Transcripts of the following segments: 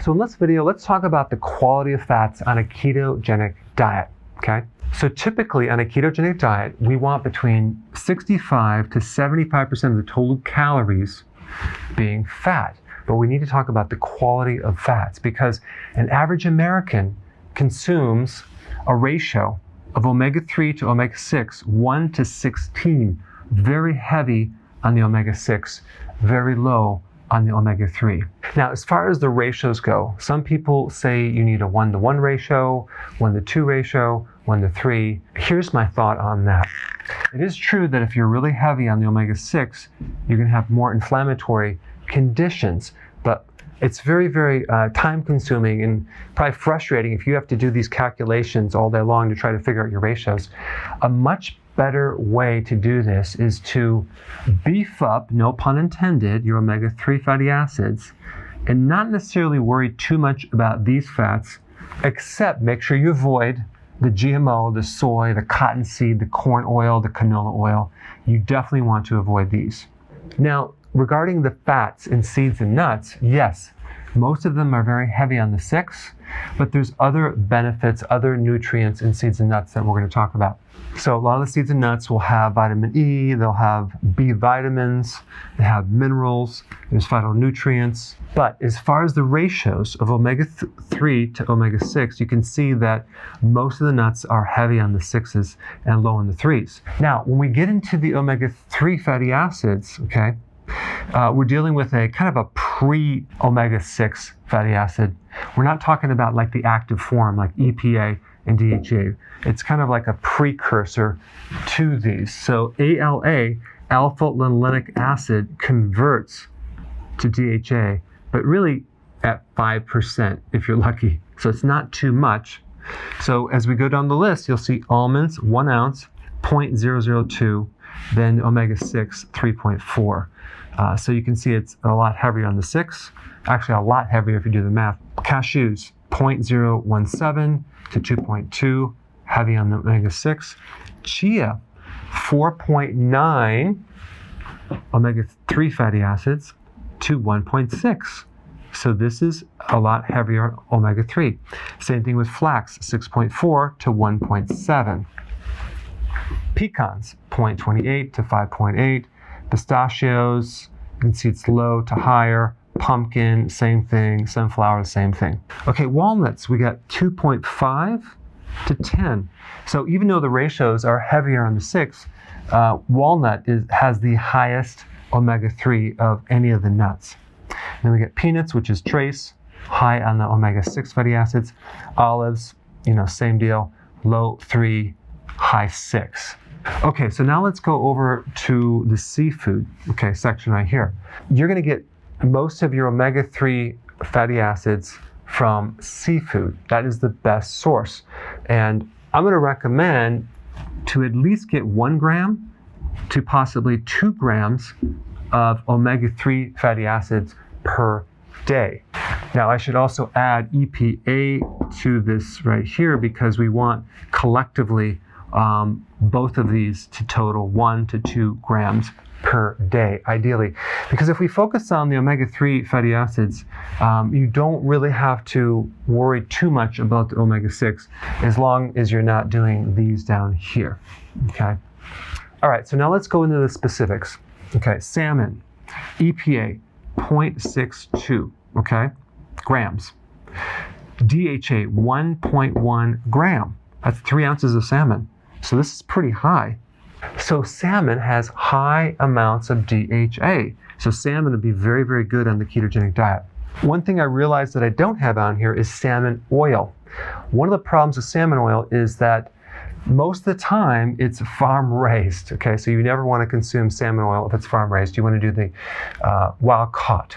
So in this video, let's talk about the quality of fats on a ketogenic diet, okay? So typically on a ketogenic diet, we want between 65 to 75% of the total calories being fat. But we need to talk about the quality of fats because an average American consumes a ratio of omega-3 to omega-6, 1 to 16, very heavy on the omega-6, very low on the omega-3. Now, as far as the ratios go, some people say you need a 1-to-1 ratio, 1-to-2 ratio, 1-to-3. Here's my thought on that. It is true that if you're really heavy on the omega-6, you're going to have more inflammatory conditions, but it's very, very time-consuming and probably frustrating if you have to do these calculations all day long to try to figure out your ratios. A much better way to do this is to beef up, no pun intended, your omega-3 fatty acids and not necessarily worry too much about these fats, except make sure you avoid the GMO, the soy, the cottonseed, the corn oil, the canola oil. You definitely want to avoid these. Now, regarding the fats in seeds and nuts, yes, most of them are very heavy on the 6, but there's other benefits, other nutrients in seeds and nuts that we're going to talk about. So a lot of the seeds and nuts will have vitamin E, they'll have B vitamins, they have minerals, there's phytonutrients. But as far as the ratios of omega-3 to omega-6, you can see that most of the nuts are heavy on the 6s and low on the 3s. Now, when we get into the omega-3 fatty acids, okay, we're dealing with a kind of a pre-omega-6 fatty acid. We're not talking about like the active form like EPA and DHA. It's kind of like a precursor to these. So ALA, alpha-linolenic acid, converts to DHA, but really at 5% if you're lucky. So it's not too much. So as we go down the list, you'll see almonds, 1 ounce, 0.002, then omega-6, 3.4. So you can see it's a lot heavier on the 6, actually a lot heavier if you do the math. Cashews, 0.017 to 2.2, heavy on the omega-6. Chia, 4.9 omega-3 fatty acids to 1.6. So this is a lot heavier on omega-3. Same thing with flax, 6.4 to 1.7. Pecans, 0.28 to 5.8. Pistachios, you can see it's low to higher. Pumpkin, same thing. Sunflower, same thing. Okay, walnuts, we got 2.5 to 10. So even though the ratios are heavier on the 6, walnut has the highest omega-3 of any of the nuts. Then we get peanuts, which is trace, high on the omega-6 fatty acids. Olives, same deal, low 3, high 6. Okay, so now let's go over to the seafood, section right here. You're going to get most of your omega-3 fatty acids from seafood. That is the best source. And I'm going to recommend to at least get 1 gram to possibly 2 grams of omega-3 fatty acids per day. Now, I should also add EPA to this right here because we want collectively both of these to total 1 to 2 grams per day, ideally. Because if we focus on the omega-3 fatty acids, you don't really have to worry too much about the omega-6 as long as you're not doing these down here, okay? All right, so now let's go into the specifics. Okay, salmon, EPA, 0.62, okay, grams. DHA, 1.1 gram. That's 3 ounces of salmon. So this is pretty high. So salmon has high amounts of DHA. So salmon would be very, very good on the ketogenic diet. One thing I realized that I don't have on here is salmon oil. One of the problems with salmon oil is that most of the time it's farm raised, okay? So you never want to consume salmon oil if it's farm raised. You want to do the wild caught.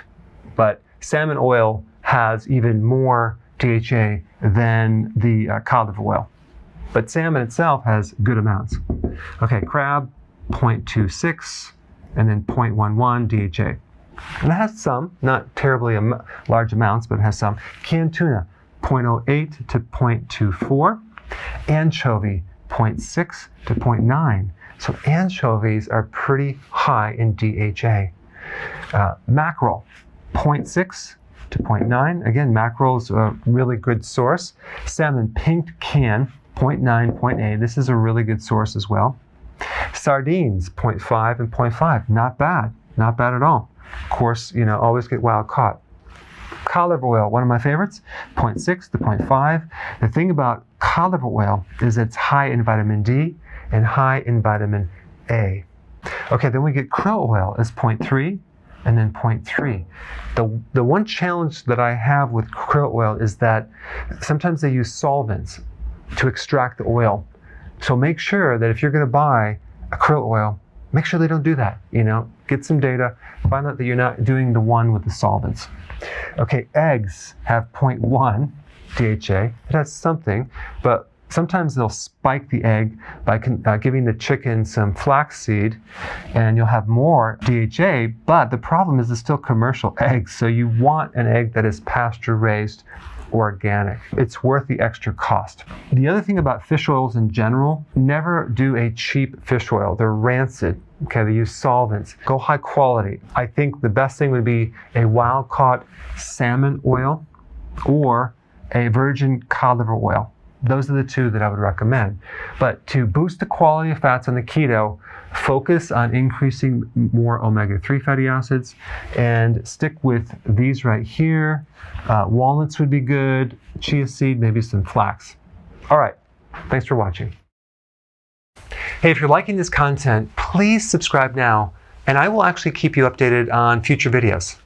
But salmon oil has even more DHA than the cod liver oil. But salmon itself has good amounts. Okay, crab, 0.26, and then 0.11 DHA. And it has some, not terribly large amounts, but it has some. Canned tuna, 0.08 to 0.24. Anchovy, 0.6 to 0.9. So anchovies are pretty high in DHA. Mackerel, 0.6 to 0.9. Again, mackerel's a really good source. Salmon pink can, 0.9, 0.8. This is a really good source as well. Sardines, 0.5 and 0.5. Not bad. Not bad at all. Of course, always get wild caught. Cod liver oil, one of my favorites, 0.6 to 0.5. The thing about cod liver oil is it's high in vitamin D and high in vitamin A. Okay, then we get krill oil as 0.3 and then 0.3. The one challenge that I have with krill oil is that sometimes they use solvents to extract the oil. So make sure that if you're going to buy a krill oil, make sure they don't do that. Get some data, find out that you're not doing the one with the solvents. Okay, eggs have 0.1 DHA. It has something, but sometimes they'll spike the egg by giving the chicken some flaxseed, and you'll have more DHA, but the problem is it's still commercial eggs, so you want an egg that is pasture-raised, organic. It's worth the extra cost. The other thing about fish oils in general, never do a cheap fish oil. They're rancid. Okay, they use solvents. Go high quality. I think the best thing would be a wild-caught salmon oil or a virgin cod liver oil. Those are the two that I would recommend. But to boost the quality of fats on the keto, focus on increasing more omega-3 fatty acids and stick with these right here. Walnuts would be good, chia seed, maybe some flax. All right, thanks for watching. Hey, if you're liking this content, please subscribe now, and I will actually keep you updated on future videos.